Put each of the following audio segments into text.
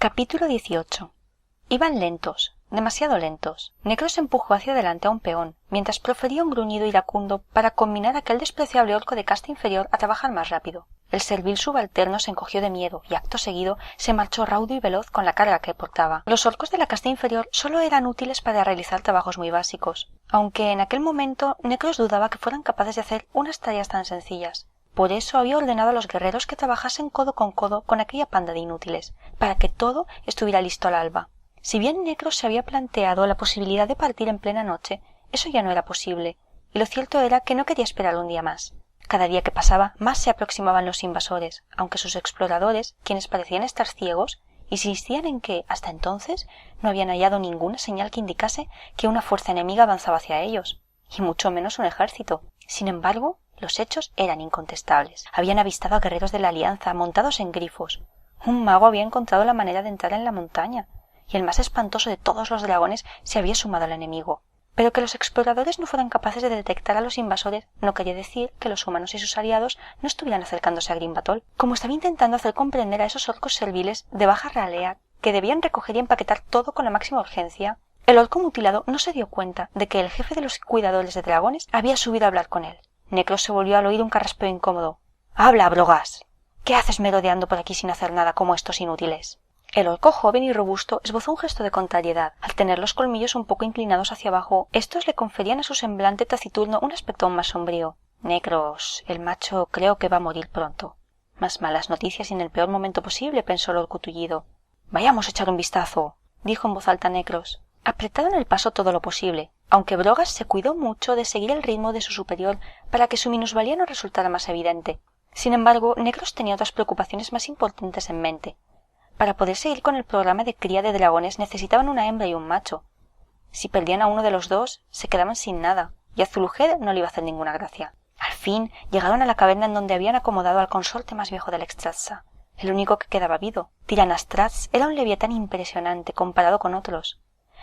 Capítulo 18. Iban lentos, demasiado lentos. Necros empujó hacia adelante a un peón, mientras profería un gruñido iracundo para combinar a aquel despreciable orco de casta inferior a trabajar más rápido. El servil subalterno se encogió de miedo y acto seguido se marchó raudo y veloz con la carga que portaba. Los orcos de la casta inferior solo eran útiles para realizar trabajos muy básicos, aunque en aquel momento Necros dudaba que fueran capaces de hacer unas tareas tan sencillas. Por eso había ordenado a los guerreros que trabajasen codo con aquella panda de inútiles, para que todo estuviera listo al alba. Si bien Necros se había planteado la posibilidad de partir en plena noche, eso ya no era posible, y lo cierto era que no quería esperar un día más. Cada día que pasaba, más se aproximaban los invasores, aunque sus exploradores, quienes parecían estar ciegos, insistían en que, hasta entonces, no habían hallado ninguna señal que indicase que una fuerza enemiga avanzaba hacia ellos, y mucho menos un ejército. Sin embargo, los hechos eran incontestables. Habían avistado a guerreros de la Alianza montados en grifos. Un mago había encontrado la manera de entrar en la montaña, y el más espantoso de todos los dragones se había sumado al enemigo. Pero que los exploradores no fueran capaces de detectar a los invasores no quería decir que los humanos y sus aliados no estuvieran acercándose a Grimbatol, como estaba intentando hacer comprender a esos orcos serviles de baja ralea que debían recoger y empaquetar todo con la máxima urgencia. El orco mutilado no se dio cuenta de que el jefe de los cuidadores de dragones había subido a hablar con él. Necros se volvió al oír un carraspeo incómodo. «¡Habla, Brogas! ¿Qué haces merodeando por aquí sin hacer nada como estos inútiles?» El orco joven y robusto esbozó un gesto de contrariedad. Al tener los colmillos un poco inclinados hacia abajo, estos le conferían a su semblante taciturno un aspecto aún más sombrío. «Necros, el macho creo que va a morir pronto». «Más malas noticias y en el peor momento posible», pensó el orco tullido. «Vayamos a echar un vistazo», dijo en voz alta Necros. Apretaron el paso todo lo posible, aunque Brogas se cuidó mucho de seguir el ritmo de su superior para que su minusvalía no resultara más evidente. Sin embargo, Necros tenía otras preocupaciones más importantes en mente. Para poder seguir con el programa de cría de dragones necesitaban una hembra y un macho. Si perdían a uno de los dos, se quedaban sin nada, y a Zulujed no le iba a hacer ninguna gracia. Al fin llegaron a la caverna en donde habían acomodado al consorte más viejo del Extraza, el único que quedaba vivo. Tiranastraz era un leviatán impresionante comparado con otros.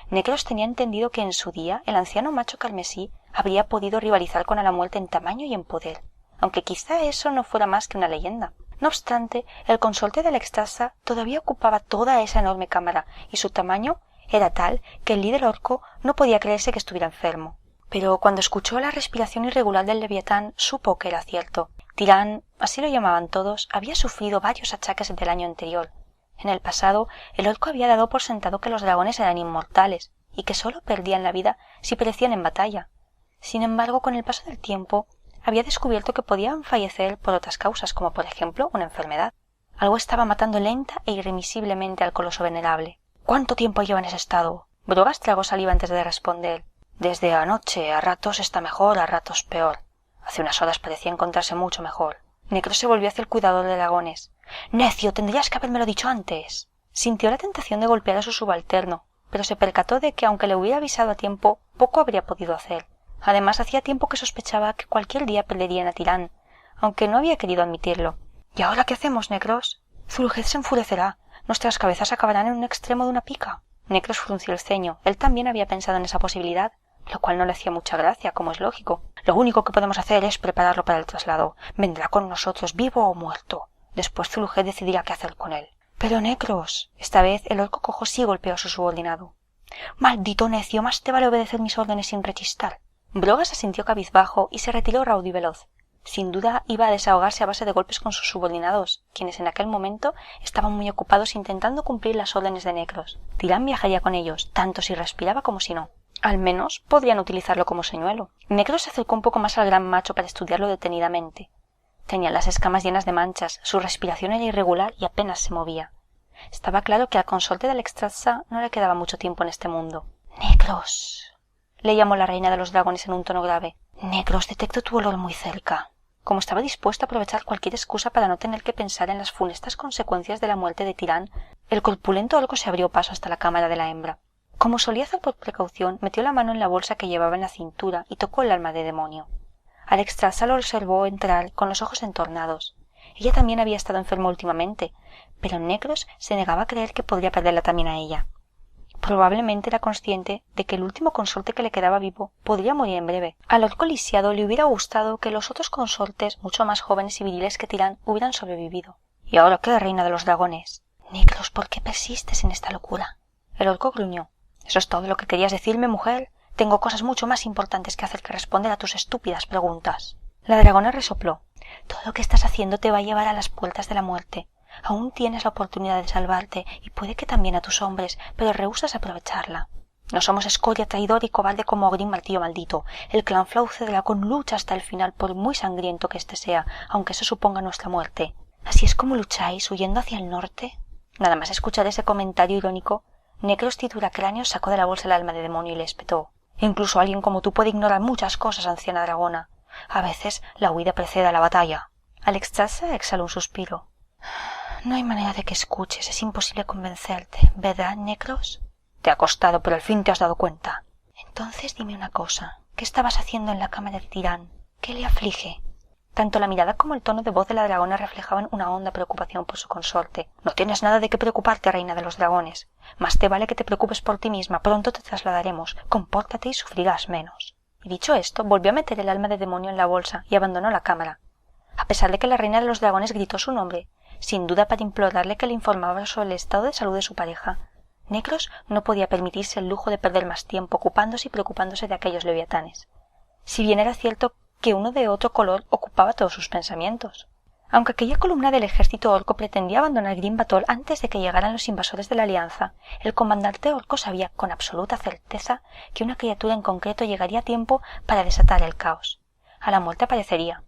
Necros tenía entendido que en su día el anciano macho carmesí habría podido rivalizar con Alamuerte en tamaño y en poder, aunque quizá eso no fuera más que una leyenda. No obstante, el consorte del Extraza todavía ocupaba toda esa enorme cámara, y su tamaño era tal que el líder orco no podía creerse que estuviera enfermo. Pero cuando escuchó la respiración irregular del leviatán, supo que era cierto. Tirán, así lo llamaban todos, había sufrido varios achaques del año anterior. En el pasado, el orco había dado por sentado que los dragones eran inmortales y que sólo perdían la vida si perecían en batalla. Sin embargo, con el paso del tiempo, había descubierto que podían fallecer por otras causas, como por ejemplo una enfermedad. Algo estaba matando lenta e irremisiblemente al coloso venerable. «¿Cuánto tiempo lleva en ese estado?» Brogas tragó saliva antes de responder. «Desde anoche, a ratos está mejor, a ratos peor. Hace unas horas parecía encontrarse mucho mejor». Necros se volvió hacia el cuidador de dragones. «¡Necio, tendrías que habérmelo dicho antes!» Sintió la tentación de golpear a su subalterno, pero se percató de que aunque le hubiera avisado a tiempo, poco habría podido hacer. Además, hacía tiempo que sospechaba que cualquier día perderían a Tirán, aunque no había querido admitirlo. «¿Y ahora qué hacemos, Necros? Zulujed se enfurecerá. Nuestras cabezas acabarán en un extremo de una pica». Necros frunció el ceño. Él también había pensado en esa posibilidad, lo cual no le hacía mucha gracia, como es lógico. «Lo único que podemos hacer es prepararlo para el traslado. Vendrá con nosotros, vivo o muerto. Después Zulujed decidirá qué hacer con él». «Pero, Necros...» Esta vez el orco cojo sí golpeó a su subordinado. «¡Maldito necio! Más te vale obedecer mis órdenes sin rechistar». Brogas se sintió cabizbajo y se retiró raudo y veloz. Sin duda iba a desahogarse a base de golpes con sus subordinados, quienes en aquel momento estaban muy ocupados intentando cumplir las órdenes de Necros. Tirán viajaría con ellos, tanto si respiraba como si no. Al menos podrían utilizarlo como señuelo. Necros se acercó un poco más al gran macho para estudiarlo detenidamente. Tenía las escamas llenas de manchas, su respiración era irregular y apenas se movía. Estaba claro que al consorte del Extraza no le quedaba mucho tiempo en este mundo. «Necros», le llamó la reina de los dragones en un tono grave. «Necros, detecto tu olor muy cerca». Como estaba dispuesto a aprovechar cualquier excusa para no tener que pensar en las funestas consecuencias de la muerte de Tirán, el corpulento orco se abrió paso hasta la cámara de la hembra. Como solía hacer por precaución, metió la mano en la bolsa que llevaba en la cintura y tocó el arma de demonio. Al Extraza lo observó entrar con los ojos entornados. Ella también había estado enferma últimamente, pero Necros se negaba a creer que podría perderla también a ella. Probablemente era consciente de que el último consorte que le quedaba vivo podría morir en breve. Al orco lisiado le hubiera gustado que los otros consortes, mucho más jóvenes y viriles que Tirán, hubieran sobrevivido. «¿Y ahora qué, reina de los dragones?» Necros, ¿por qué persistes en esta locura? El orco gruñó. ¿Eso es todo lo que querías decirme, mujer? Tengo cosas mucho más importantes que hacer que responder a tus estúpidas preguntas. La dragona resopló. Todo lo que estás haciendo te va a llevar a las puertas de la muerte. Aún tienes la oportunidad de salvarte, y puede que también a tus hombres, pero rehusas aprovecharla. No somos escoria, traidor y cobarde como Ogrin Martillo Maldito. El clan Flauce Dragón lucha hasta el final, por muy sangriento que éste sea, aunque eso suponga nuestra muerte. ¿Así es como lucháis, huyendo hacia el norte? Nada más escuchar ese comentario irónico, Necros Trituracráneo sacó de la bolsa el alma de demonio y le espetó. Incluso alguien como tú puede ignorar muchas cosas, anciana dragona. A veces la huida precede a la batalla. Alexstrasza exhaló un suspiro. No hay manera de que escuches, es imposible convencerte, ¿verdad, Necros? Te ha costado, pero al fin te has dado cuenta. Entonces dime una cosa. ¿Qué estabas haciendo en la cama del tirán? ¿Qué le aflige? Tanto la mirada como el tono de voz de la dragona reflejaban una honda preocupación por su consorte. No tienes nada de qué preocuparte, reina de los dragones. Más te vale que te preocupes por ti misma. Pronto te trasladaremos. Compórtate y sufrirás menos. Y dicho esto, volvió a meter el alma de demonio en la bolsa y abandonó la cámara. A pesar de que la reina de los dragones gritó su nombre, sin duda para implorarle que le informara sobre el estado de salud de su pareja, Necros no podía permitirse el lujo de perder más tiempo ocupándose y preocupándose de aquellos leviatanes. Si bien era cierto que uno de otro color ocupaba todos sus pensamientos. Aunque aquella columna del ejército orco pretendía abandonar Grim Batol antes de que llegaran los invasores de la Alianza, el comandante orco sabía con absoluta certeza que una criatura en concreto llegaría a tiempo para desatar el caos. A la muerte aparecería.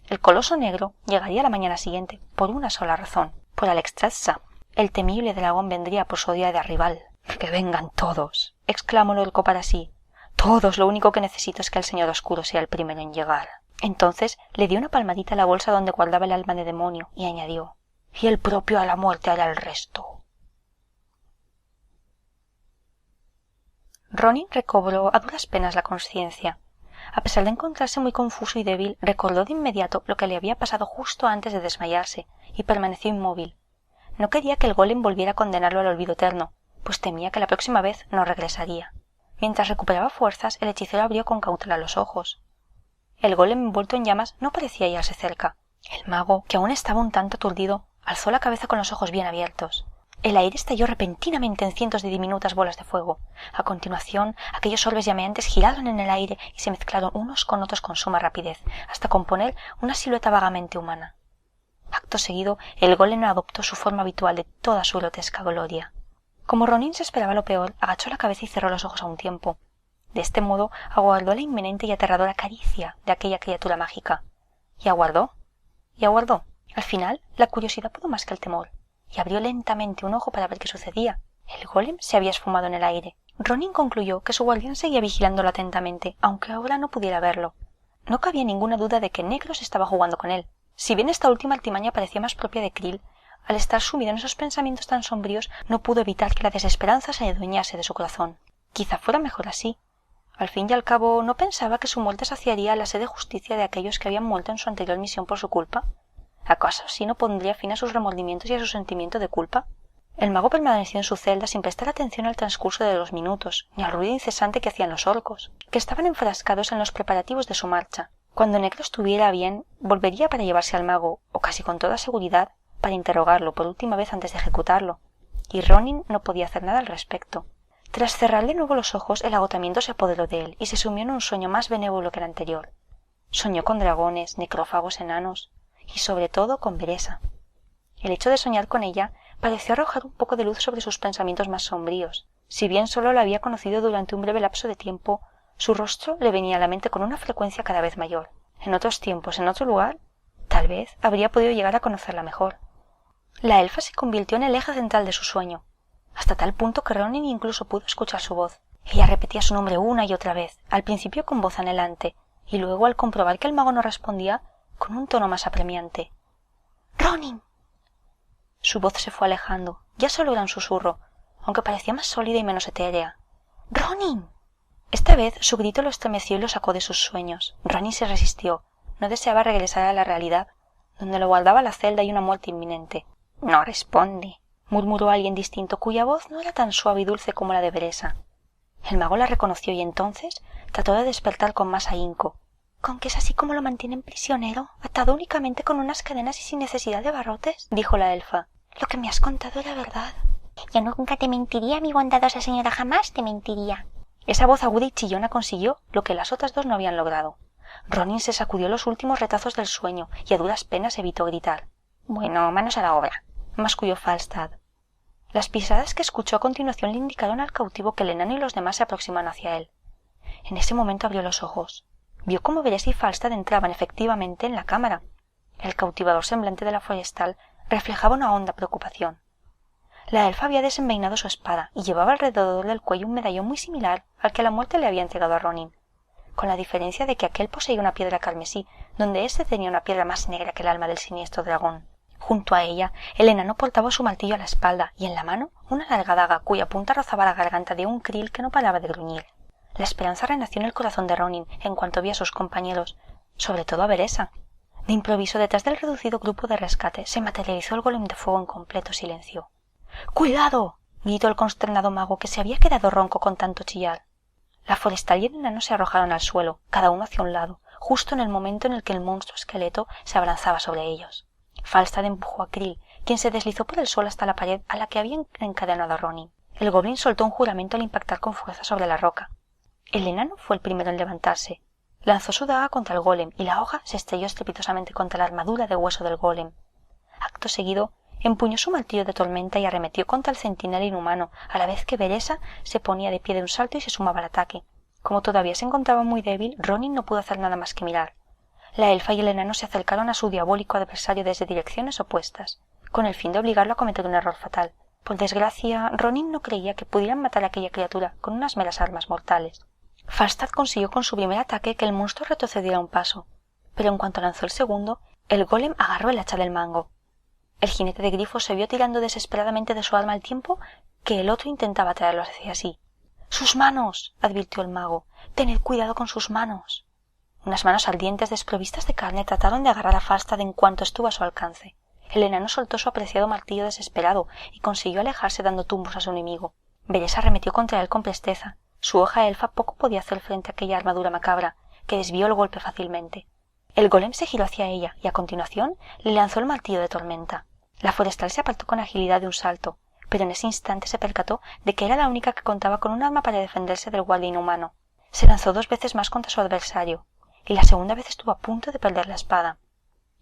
El coloso negro llegaría la mañana siguiente, por una sola razón, por Alexstrasza. El temible dragón vendría por su odiada rival. ¡Que vengan todos!, exclamó el orco para sí. Todos, lo único que necesito es que el señor oscuro sea el primero en llegar. Entonces le dio una palmadita a la bolsa donde guardaba el alma de demonio y añadió: y el propio a la muerte hará el resto. Ronin recobró a duras penas la consciencia. A pesar de encontrarse muy confuso y débil, recordó de inmediato lo que le había pasado justo antes de desmayarse y permaneció inmóvil. No quería que el golem volviera a condenarlo al olvido eterno, pues temía que la próxima vez no regresaría. Mientras recuperaba fuerzas, el hechicero abrió con cautela los ojos. El golem envuelto en llamas no parecía hallarse cerca. El mago, que aún estaba un tanto aturdido, alzó la cabeza con los ojos bien abiertos. El aire estalló repentinamente en cientos de diminutas bolas de fuego. A continuación, aquellos orbes llameantes giraron en el aire y se mezclaron unos con otros con suma rapidez, hasta componer una silueta vagamente humana. Acto seguido, el golem adoptó su forma habitual de toda su grotesca gloria. Como Ronin se esperaba lo peor, agachó la cabeza y cerró los ojos a un tiempo. De este modo aguardó la inminente y aterradora caricia de aquella criatura mágica. Y aguardó. Al final, la curiosidad pudo más que el temor, y abrió lentamente un ojo para ver qué sucedía. El golem se había esfumado en el aire. Ronin concluyó que su guardián seguía vigilándolo atentamente, aunque ahora no pudiera verlo. No cabía ninguna duda de que Necros estaba jugando con él. Si bien esta última artimaña parecía más propia de Krill, al estar sumido en esos pensamientos tan sombríos no pudo evitar que la desesperanza se adueñase de su corazón. Quizá fuera mejor así. Al fin y al cabo, ¿no pensaba que su muerte saciaría la sed de justicia de aquellos que habían muerto en su anterior misión por su culpa? ¿Acaso así no pondría fin a sus remordimientos y a su sentimiento de culpa? El mago permaneció en su celda sin prestar atención al transcurso de los minutos, ni al ruido incesante que hacían los orcos, que estaban enfrascados en los preparativos de su marcha. Cuando Necros estuviera bien, volvería para llevarse al mago, o casi con toda seguridad, para interrogarlo por última vez antes de ejecutarlo, y Ronin no podía hacer nada al respecto. Tras cerrar de nuevo los ojos, el agotamiento se apoderó de él y se sumió en un sueño más benévolo que el anterior. Soñó con dragones, necrófagos enanos y sobre todo con Beresa. El hecho de soñar con ella pareció arrojar un poco de luz sobre sus pensamientos más sombríos. Si bien solo la había conocido durante un breve lapso de tiempo, su rostro le venía a la mente con una frecuencia cada vez mayor. En otros tiempos, en otro lugar, tal vez habría podido llegar a conocerla mejor. La elfa se convirtió en el eje central de su sueño, hasta tal punto que Ronin incluso pudo escuchar su voz. Ella repetía su nombre una y otra vez, al principio con voz anhelante, y luego, al comprobar que el mago no respondía, con un tono más apremiante. ¡Ronin! Su voz se fue alejando, ya solo era un susurro, aunque parecía más sólida y menos etérea. ¡Ronin! Esta vez su grito lo estremeció y lo sacó de sus sueños. Ronin se resistió, no deseaba regresar a la realidad, donde lo guardaba la celda y una muerte inminente. No responde, murmuró alguien distinto, cuya voz no era tan suave y dulce como la de Beresa. El mago la reconoció y entonces trató de despertar con más ahínco. ¿Con que es así como lo mantienen prisionero, atado únicamente con unas cadenas y sin necesidad de barrotes?, dijo la elfa. Lo que me has contado era verdad. Yo nunca te mentiría, mi bondadosa señora, jamás te mentiría. Esa voz aguda y chillona consiguió lo que las otras dos no habían logrado. Ronin se sacudió los últimos retazos del sueño y a duras penas evitó gritar. Bueno, manos a la obra, masculló Falstad. Las pisadas que escuchó a continuación le indicaron al cautivo que el enano y los demás se aproximaban hacia él. En ese momento abrió los ojos. Vio cómo Beresa y Falstad entraban efectivamente en la cámara. El cautivador semblante de la forestal reflejaba una honda preocupación. La elfa había desenvainado su espada y llevaba alrededor del cuello un medallón muy similar al que la muerte le había entregado a Ronin, con la diferencia de que aquel poseía una piedra carmesí, donde éste tenía una piedra más negra que el alma del siniestro dragón. Junto a ella, el enano portaba su martillo a la espalda y en la mano una larga daga cuya punta rozaba la garganta de un krill que no paraba de gruñir. La esperanza renació en el corazón de Ronin en cuanto vio a sus compañeros, sobre todo a Beresa. De improviso, detrás del reducido grupo de rescate, se materializó el golem de fuego en completo silencio. ¡Cuidado!, gritó el consternado mago, que se había quedado ronco con tanto chillar. La forestal y el enano se arrojaron al suelo, cada uno hacia un lado, justo en el momento en el que el monstruo esqueleto se abalanzaba sobre ellos. Falstad empujó a Krill, quien se deslizó por el suelo hasta la pared a la que había encadenado a Ronin. El goblin soltó un juramento al impactar con fuerza sobre la roca. El enano fue el primero en levantarse. Lanzó su daga contra el golem y la hoja se estrelló estrepitosamente contra la armadura de hueso del golem. Acto seguido, empuñó su martillo de tormenta y arremetió contra el centinela inhumano, a la vez que Beresa se ponía de pie de un salto y se sumaba al ataque. Como todavía se encontraba muy débil, Ronin no pudo hacer nada más que mirar. La elfa y el enano se acercaron a su diabólico adversario desde direcciones opuestas, con el fin de obligarlo a cometer un error fatal. Por desgracia, Ronin no creía que pudieran matar a aquella criatura con unas meras armas mortales. Falstad consiguió con su primer ataque que el monstruo retrocediera un paso, pero en cuanto lanzó el segundo, el golem agarró el hacha del mango. El jinete de grifo se vio tirando desesperadamente de su arma al tiempo que el otro intentaba traerlo hacia sí. ¡Sus manos!, advirtió el mago. ¡Tened cuidado con sus manos! Unas manos ardientes desprovistas de carne trataron de agarrar a Falstad en cuanto estuvo a su alcance. El enano soltó su apreciado martillo desesperado y consiguió alejarse dando tumbos a su enemigo. Beresa arremetió contra él con presteza. Su hoja elfa poco podía hacer frente a aquella armadura macabra, que desvió el golpe fácilmente. El golem se giró hacia ella y a continuación le lanzó el martillo de tormenta. La forestal se apartó con agilidad de un salto, pero en ese instante se percató de que era la única que contaba con un arma para defenderse del guardia inhumano. Se lanzó 2 veces más contra su adversario, y la segunda vez estuvo a punto de perder la espada.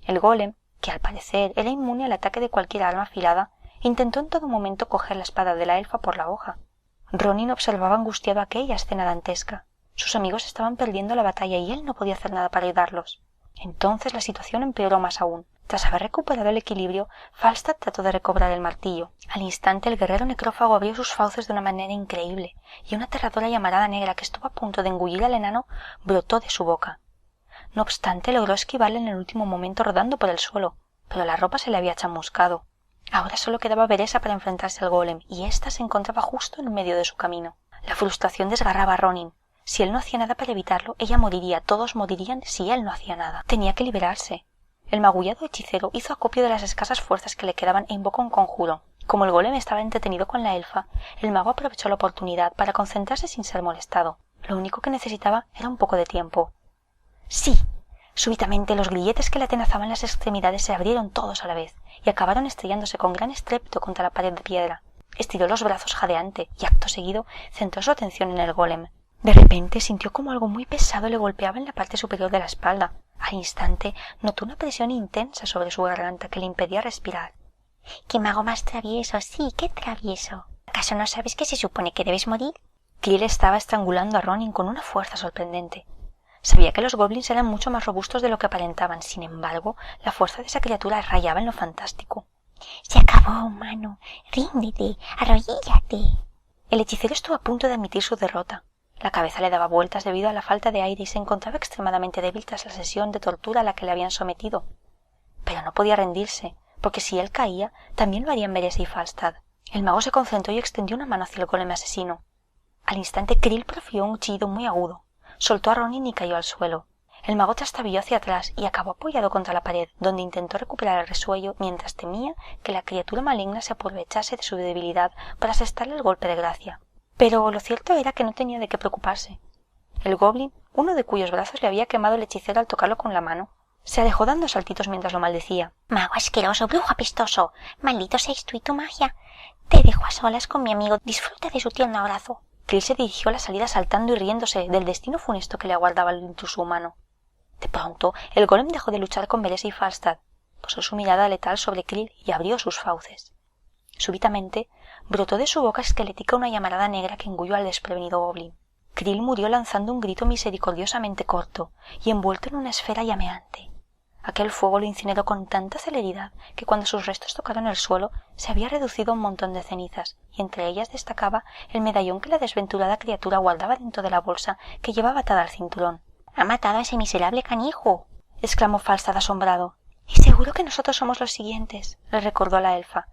El golem, que al parecer era inmune al ataque de cualquier arma afilada, intentó en todo momento coger la espada de la elfa por la hoja. Ronin observaba angustiado aquella escena dantesca. Sus amigos estaban perdiendo la batalla y él no podía hacer nada para ayudarlos. Entonces la situación empeoró más aún. Tras haber recuperado el equilibrio, Falstad trató de recobrar el martillo. Al instante el guerrero necrófago abrió sus fauces de una manera increíble, y una aterradora llamarada negra que estuvo a punto de engullir al enano brotó de su boca. No obstante, logró esquivarle en el último momento rodando por el suelo, pero la ropa se le había chamuscado. Ahora solo quedaba Beresa para enfrentarse al golem, y ésta se encontraba justo en medio de su camino. La frustración desgarraba a Ronin. Si él no hacía nada para evitarlo, ella moriría, todos morirían si él no hacía nada. Tenía que liberarse. El magullado hechicero hizo acopio de las escasas fuerzas que le quedaban e invocó un conjuro. Como el golem estaba entretenido con la elfa, el mago aprovechó la oportunidad para concentrarse sin ser molestado. Lo único que necesitaba era un poco de tiempo. ¡Sí! Súbitamente los grilletes que le atenazaban las extremidades se abrieron todos a la vez y acabaron estrellándose con gran estrépito contra la pared de piedra. Estiró los brazos jadeante y acto seguido centró su atención en el golem. De repente sintió como algo muy pesado le golpeaba en la parte superior de la espalda. Al instante notó una presión intensa sobre su garganta que le impedía respirar. ¡Qué mago más travieso! Sí, qué travieso. ¿Acaso no sabes que se supone que debes morir? Krill estaba estrangulando a Ronin con una fuerza sorprendente. Sabía que los goblins eran mucho más robustos de lo que aparentaban. Sin embargo, la fuerza de esa criatura rayaba en lo fantástico. Se acabó, humano. Ríndete, arrodíllate. El hechicero estuvo a punto de admitir su derrota. La cabeza le daba vueltas debido a la falta de aire y se encontraba extremadamente débil tras la sesión de tortura a la que le habían sometido. Pero no podía rendirse, porque si él caía, también lo harían Beresa y Falstad. El mago se concentró y extendió una mano hacia el golem asesino. Al instante Krill profirió un chillido muy agudo. Soltó a Ronin y cayó al suelo. El mago trastabilló hacia atrás y acabó apoyado contra la pared, donde intentó recuperar el resuello mientras temía que la criatura maligna se aprovechase de su debilidad para asestarle el golpe de gracia. Pero lo cierto era que no tenía de qué preocuparse. El goblin, uno de cuyos brazos le había quemado el hechicero al tocarlo con la mano, Se alejó dando saltitos mientras lo maldecía. Mago asqueroso, brujo apestoso, maldito seas tú y tu magia. Te dejo a solas con mi amigo, disfruta de su tierno abrazo. Krill se dirigió a la salida saltando y riéndose del destino funesto que le aguardaba al intruso humano. De pronto, el golem dejó de luchar con Beresa y Falstad, posó su mirada letal sobre Krill y abrió sus fauces. Súbitamente, brotó de su boca esquelética una llamarada negra que engulló al desprevenido goblin. Krill murió lanzando un grito misericordiosamente corto y envuelto en una esfera llameante. Aquel fuego lo incineró con tanta celeridad que cuando sus restos tocaron el suelo se había reducido a un montón de cenizas, y entre ellas destacaba el medallón que la desventurada criatura guardaba dentro de la bolsa que llevaba atada al cinturón. —¡Ha matado a ese miserable canijo! —exclamó Falstad asombrado. —Y seguro que nosotros somos los siguientes —le recordó la elfa—.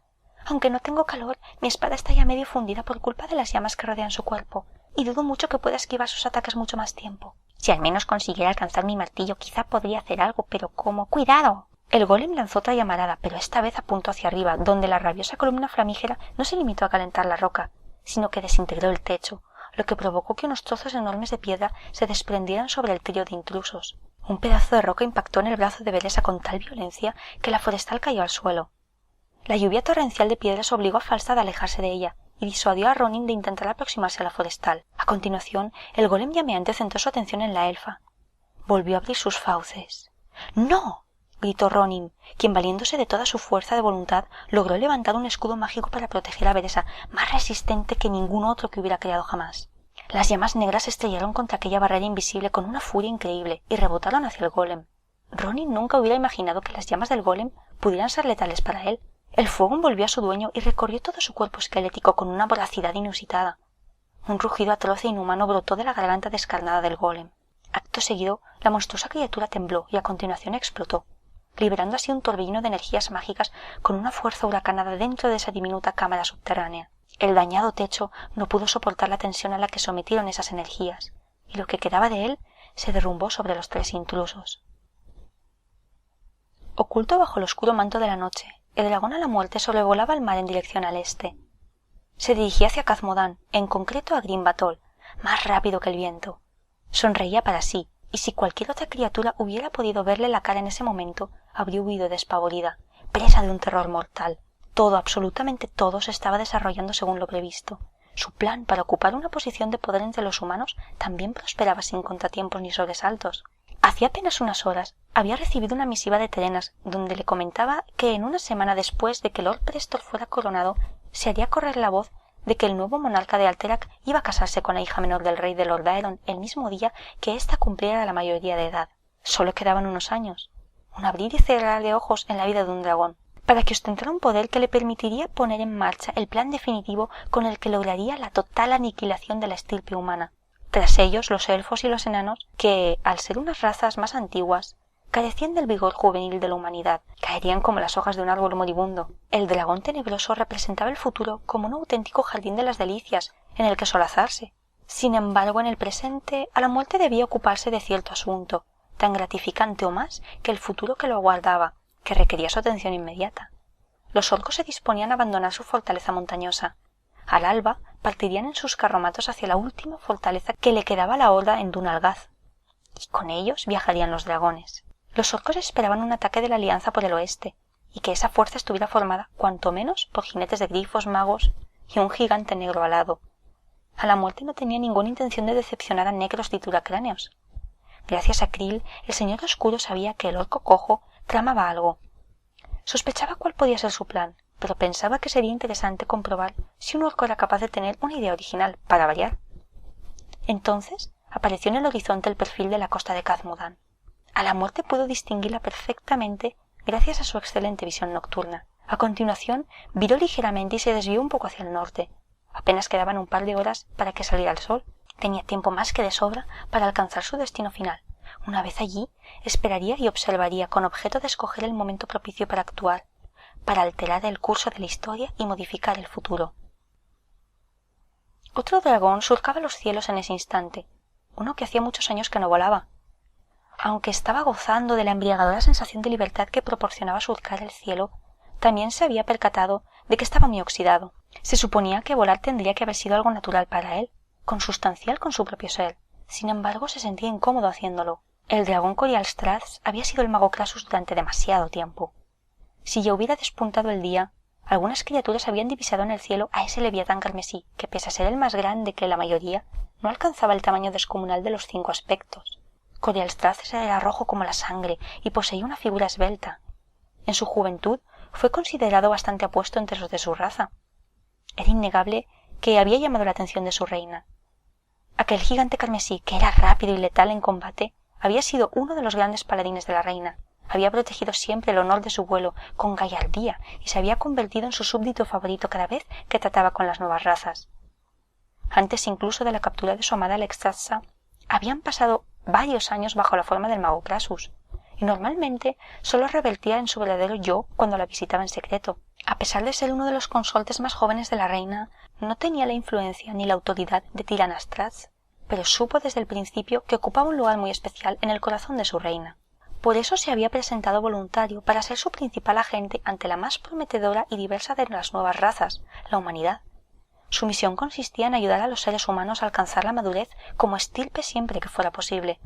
Aunque no tengo calor, mi espada está ya medio fundida por culpa de las llamas que rodean su cuerpo, y dudo mucho que pueda esquivar sus ataques mucho más tiempo. Si al menos consiguiera alcanzar mi martillo, quizá podría hacer algo, pero ¿cómo? ¡Cuidado! El golem lanzó otra llamarada, pero esta vez apuntó hacia arriba, donde la rabiosa columna flamígera no se limitó a calentar la roca, sino que desintegró el techo, lo que provocó que unos trozos enormes de piedra se desprendieran sobre el trío de intrusos. Un pedazo de roca impactó en el brazo de Beresa con tal violencia que la forestal cayó al suelo. La lluvia torrencial de piedras obligó a Falstad a alejarse de ella y disuadió a Ronin de intentar aproximarse a la forestal. A continuación, el golem llameante centró su atención en la elfa. Volvió a abrir sus fauces. ¡No! —gritó Ronin, quien valiéndose de toda su fuerza de voluntad logró levantar un escudo mágico para proteger a Beresa, más resistente que ningún otro que hubiera creado jamás. Las llamas negras se estrellaron contra aquella barrera invisible con una furia increíble y rebotaron hacia el golem. Ronin nunca hubiera imaginado que las llamas del golem pudieran ser letales para él. El fuego envolvió a su dueño y recorrió todo su cuerpo esquelético con una voracidad inusitada. Un rugido atroz e inhumano brotó de la garganta descarnada del golem. Acto seguido, la monstruosa criatura tembló y a continuación explotó, liberando así un torbellino de energías mágicas con una fuerza huracanada dentro de esa diminuta cámara subterránea. El dañado techo no pudo soportar la tensión a la que sometieron esas energías, y lo que quedaba de él se derrumbó sobre los tres intrusos. Oculto bajo el oscuro manto de la noche, el dragón a la muerte sobrevolaba el mar en dirección al este. Se dirigía hacia Khazmodan, en concreto a Grimbatol, más rápido que el viento. Sonreía para sí, y si cualquier otra criatura hubiera podido verle la cara en ese momento, habría huido despavorida, presa de un terror mortal. Todo, absolutamente todo, se estaba desarrollando según lo previsto. Su plan para ocupar una posición de poder entre los humanos también prosperaba sin contratiempos ni sobresaltos. Hacía apenas unas horas había recibido una misiva de Terenas donde le comentaba que en una semana después de que Lord Prestor fuera coronado se haría correr la voz de que el nuevo monarca de Alterac iba a casarse con la hija menor del rey de Lord Aeron el mismo día que ésta cumpliera la mayoría de edad. Solo quedaban unos años, un abrir y cerrar de ojos en la vida de un dragón, para que ostentara un poder que le permitiría poner en marcha el plan definitivo con el que lograría la total aniquilación de la estirpe humana. Tras ellos, los elfos y los enanos, que, al ser unas razas más antiguas, carecían del vigor juvenil de la humanidad, caerían como las hojas de un árbol moribundo. El dragón tenebroso representaba el futuro como un auténtico jardín de las delicias, en el que solazarse. Sin embargo, en el presente, a la muerte debía ocuparse de cierto asunto, tan gratificante o más que el futuro que lo aguardaba, que requería su atención inmediata. Los orcos se disponían a abandonar su fortaleza montañosa. Al alba partirían en sus carromatos hacia la última fortaleza que le quedaba a la horda en Dun Algaz, y con ellos viajarían los dragones. Los orcos esperaban un ataque de la alianza por el oeste, y que esa fuerza estuviera formada cuanto menos por jinetes de grifos, magos y un gigante negro alado. A la muerte no tenía ninguna intención de decepcionar a negros tritulacráneos. Gracias a Krill, el señor oscuro sabía que el orco cojo tramaba algo. Sospechaba cuál podía ser su plan, pero pensaba que sería interesante comprobar si un orco era capaz de tener una idea original, para variar. Entonces apareció en el horizonte el perfil de la costa de Khazmodan. A la muerte pudo distinguirla perfectamente gracias a su excelente visión nocturna. A continuación viró ligeramente y se desvió un poco hacia el norte. Apenas quedaban un par de horas para que saliera el sol. Tenía tiempo más que de sobra para alcanzar su destino final. Una vez allí, esperaría y observaría con objeto de escoger el momento propicio para actuar, para alterar el curso de la historia y modificar el futuro. Otro dragón surcaba los cielos en ese instante, uno que hacía muchos años que no volaba. Aunque estaba gozando de la embriagadora sensación de libertad que proporcionaba surcar el cielo, también se había percatado de que estaba muy oxidado. Se suponía que volar tendría que haber sido algo natural para él, consustancial con su propio ser. Sin embargo, se sentía incómodo haciéndolo. El dragón Corialstrax había sido el mago Krasus durante demasiado tiempo. Si ya hubiera despuntado el día, algunas criaturas habían divisado en el cielo a ese leviatán carmesí que, pese a ser el más grande que la mayoría, no alcanzaba el tamaño descomunal de los 5 aspectos. Corialstrax era rojo como la sangre y poseía una figura esbelta. En su juventud fue considerado bastante apuesto entre los de su raza. Era innegable que había llamado la atención de su reina. Aquel gigante carmesí, que era rápido y letal en combate, había sido uno de los grandes paladines de la reina. Había protegido siempre el honor de su vuelo con gallardía y se había convertido en su súbdito favorito cada vez que trataba con las nuevas razas. Antes incluso de la captura de su amada Alexstrasza, habían pasado varios años bajo la forma del mago Krasus, y normalmente solo revertía en su verdadero yo cuando la visitaba en secreto. A pesar de ser uno de los consortes más jóvenes de la reina, no tenía la influencia ni la autoridad de Tiranastrax, pero supo desde el principio que ocupaba un lugar muy especial en el corazón de su reina. Por eso se había presentado voluntario para ser su principal agente ante la más prometedora y diversa de las nuevas razas, la humanidad. Su misión consistía en ayudar a los seres humanos a alcanzar la madurez como estirpe siempre que fuera posible.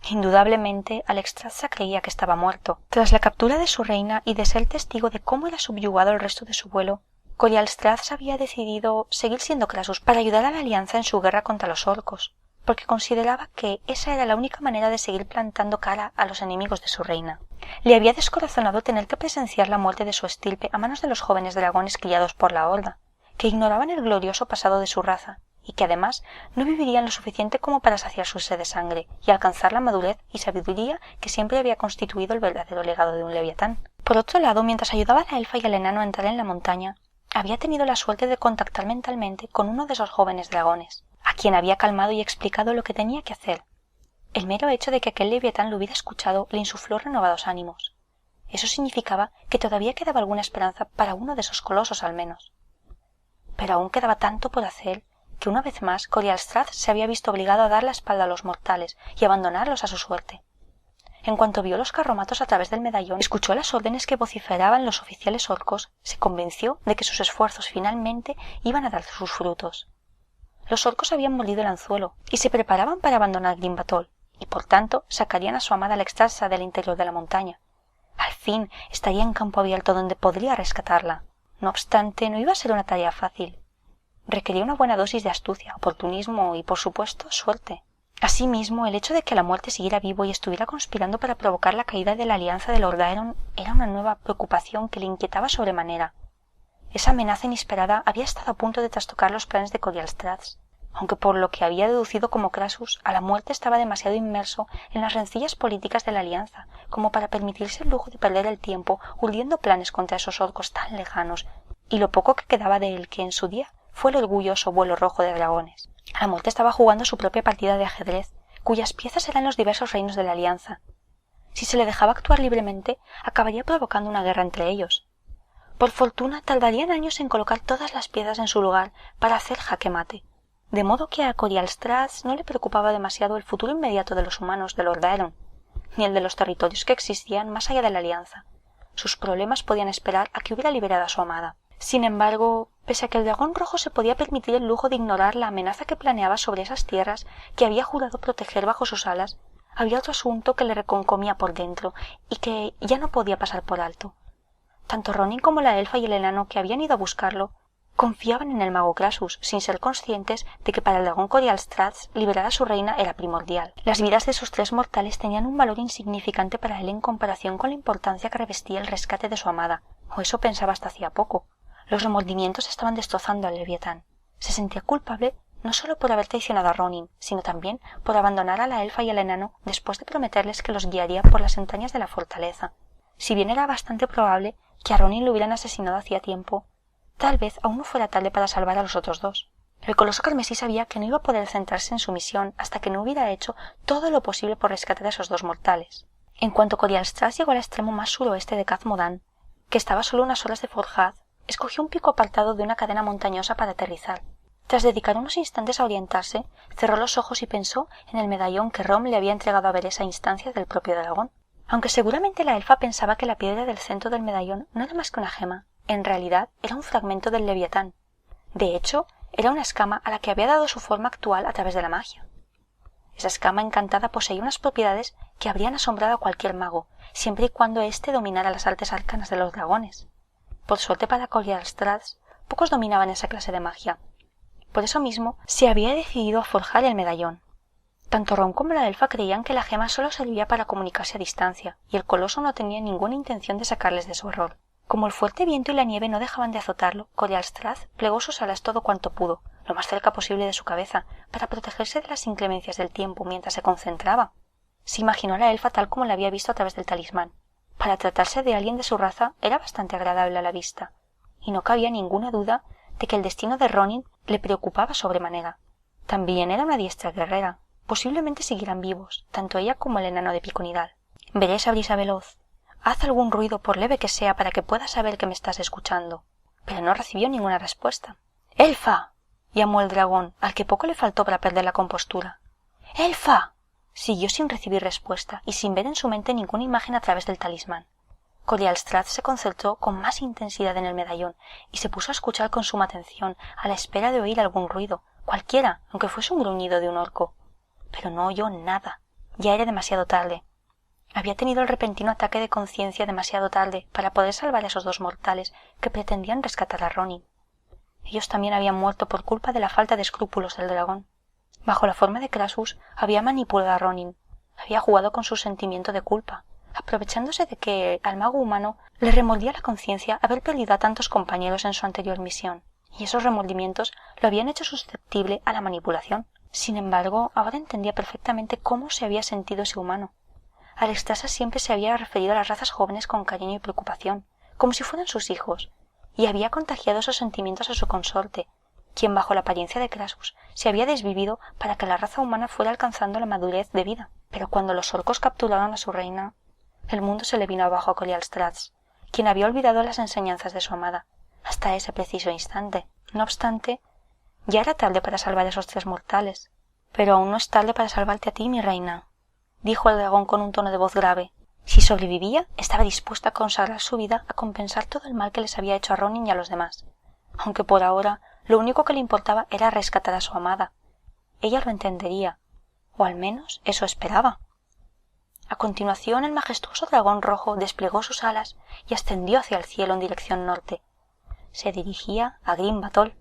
Indudablemente, Alexstrasza creía que estaba muerto. Tras la captura de su reina y de ser testigo de cómo era subyugado el resto de su vuelo, Corialstrax había decidido seguir siendo Krasus para ayudar a la Alianza en su guerra contra los orcos, porque consideraba que esa era la única manera de seguir plantando cara a los enemigos de su reina. Le había descorazonado tener que presenciar la muerte de su estirpe a manos de los jóvenes dragones criados por la Horda, que ignoraban el glorioso pasado de su raza, y que además no vivirían lo suficiente como para saciar su sed de sangre y alcanzar la madurez y sabiduría que siempre había constituido el verdadero legado de un leviatán. Por otro lado, mientras ayudaba a la elfa y al enano a entrar en la montaña, había tenido la suerte de contactar mentalmente con uno de esos jóvenes dragones, a quien había calmado y explicado lo que tenía que hacer. El mero hecho de que aquel leviatán lo hubiera escuchado le insufló renovados ánimos. Eso significaba que todavía quedaba alguna esperanza para uno de esos colosos al menos. Pero aún quedaba tanto por hacer que una vez más Corialstrax se había visto obligado a dar la espalda a los mortales y abandonarlos a su suerte. En cuanto vio los carromatos a través del medallón, escuchó las órdenes que vociferaban los oficiales orcos, se convenció de que sus esfuerzos finalmente iban a dar sus frutos. Los orcos habían molido el anzuelo y se preparaban para abandonar Grimbatol, y por tanto sacarían a su amada Alexstrasza del interior de la montaña. Al fin estaría en campo abierto donde podría rescatarla. No obstante, no iba a ser una tarea fácil. Requería una buena dosis de astucia, oportunismo y, por supuesto, suerte. Asimismo, el hecho de que la muerte siguiera vivo y estuviera conspirando para provocar la caída de la alianza de Lord Aeron era una nueva preocupación que le inquietaba sobremanera. Esa amenaza inesperada había estado a punto de trastocar los planes de Corialstrax, aunque por lo que había deducido como Krasus, a la muerte estaba demasiado inmerso en las rencillas políticas de la alianza como para permitirse el lujo de perder el tiempo urdiendo planes contra esos orcos tan lejanos, y lo poco que quedaba de él que en su día fue el orgulloso vuelo rojo de dragones. La muerte estaba jugando su propia partida de ajedrez, cuyas piezas eran los diversos reinos de la alianza. Si se le dejaba actuar libremente, acabaría provocando una guerra entre ellos. Por fortuna, tardarían años en colocar todas las piezas en su lugar para hacer jaque mate, de modo que a Corialstrax no le preocupaba demasiado el futuro inmediato de los humanos de Lord Aeron, ni el de los territorios que existían más allá de la alianza. Sus problemas podían esperar a que hubiera liberado a su amada. Sin embargo, pese a que el dragón rojo se podía permitir el lujo de ignorar la amenaza que planeaba sobre esas tierras que había jurado proteger bajo sus alas, había otro asunto que le reconcomía por dentro y que ya no podía pasar por alto. Tanto Ronin como la elfa y el enano que habían ido a buscarlo confiaban en el mago Krasus, sin ser conscientes de que para el dragón Corialstrax liberar a su reina era primordial. Las vidas de esos 3 mortales tenían un valor insignificante para él en comparación con la importancia que revestía el rescate de su amada, o eso pensaba hasta hacía poco. Los remordimientos estaban destrozando al leviatán. Se sentía culpable no solo por haber traicionado a Ronin, sino también por abandonar a la elfa y al enano después de prometerles que los guiaría por las entrañas de la fortaleza. Si bien era bastante probable que a Ronin lo hubieran asesinado hacía tiempo, tal vez aún no fuera tarde para salvar a los otros 2. El coloso carmesí sabía que no iba a poder centrarse en su misión hasta que no hubiera hecho todo lo posible por rescatar a esos 2 mortales. En cuanto Corialstrax llegó al extremo más suroeste de Khazad-Modan, que estaba solo unas horas de Forjad, escogió un pico apartado de una cadena montañosa para aterrizar. Tras dedicar unos instantes a orientarse, cerró los ojos y pensó en el medallón que Rom le había entregado a Beres a instancias del propio dragón. Aunque seguramente la elfa pensaba que la piedra del centro del medallón no era más que una gema, en realidad era un fragmento del leviatán. De hecho, era una escama a la que había dado su forma actual a través de la magia. Esa escama encantada poseía unas propiedades que habrían asombrado a cualquier mago, siempre y cuando éste dominara las artes arcanas de los dragones. Por suerte para Kolialstrasz, pocos dominaban esa clase de magia. Por eso mismo se había decidido a forjar el medallón. Tanto Ron como la elfa creían que la gema solo servía para comunicarse a distancia, y el coloso no tenía ninguna intención de sacarles de su error. Como el fuerte viento y la nieve no dejaban de azotarlo, Kolialstrasz plegó sus alas todo cuanto pudo, lo más cerca posible de su cabeza, para protegerse de las inclemencias del tiempo mientras se concentraba. Se imaginó a la elfa tal como la había visto a través del talismán. Para tratarse de alguien de su raza era bastante agradable a la vista, y no cabía ninguna duda de que el destino de Ronin le preocupaba sobremanera. También era una diestra guerrera. Posiblemente siguieran vivos, tanto ella como el enano de Piconidal. Veré esa brisa veloz. Haz algún ruido, por leve que sea, para que pueda saber que me estás escuchando. Pero no recibió ninguna respuesta. ¡Elfa! Llamó el dragón, al que poco le faltó para perder la compostura. ¡Elfa! Siguió sin recibir respuesta y sin ver en su mente ninguna imagen a través del talismán. Kolialstrasz se concentró con más intensidad en el medallón y se puso a escuchar con suma atención, a la espera de oír algún ruido, cualquiera, aunque fuese un gruñido de un orco. Pero no oyó nada. Ya era demasiado tarde. Había tenido el repentino ataque de conciencia demasiado tarde para poder salvar a esos dos mortales que pretendían rescatar a Ronin. Ellos también habían muerto por culpa de la falta de escrúpulos del dragón. Bajo la forma de Krasus había manipulado a Ronin. Había jugado con su sentimiento de culpa, aprovechándose de que al mago humano le remordía la conciencia haber perdido a tantos compañeros en su anterior misión, y esos remordimientos lo habían hecho susceptible a la manipulación. Sin embargo, ahora entendía perfectamente cómo se había sentido ese humano. Alexstrasza siempre se había referido a las razas jóvenes con cariño y preocupación, como si fueran sus hijos, y había contagiado esos sentimientos a su consorte, quien bajo la apariencia de Krasus se había desvivido para que la raza humana fuera alcanzando la madurez de vida. Pero cuando los orcos capturaron a su reina, el mundo se le vino abajo a Kolialstrasz, quien había olvidado las enseñanzas de su amada, hasta ese preciso instante. No obstante, ya era tarde para salvar a esos tres mortales. Pero aún no es tarde para salvarte a ti, mi reina, dijo el dragón con un tono de voz grave. Si sobrevivía, estaba dispuesta a consagrar su vida a compensar todo el mal que les había hecho a Ronin y a los demás, aunque por ahora lo único que le importaba era rescatar a su amada. Ella lo entendería, o al menos eso esperaba. A continuación, el majestuoso dragón rojo desplegó sus alas y ascendió hacia el cielo en dirección norte. Se dirigía a Grim Batol.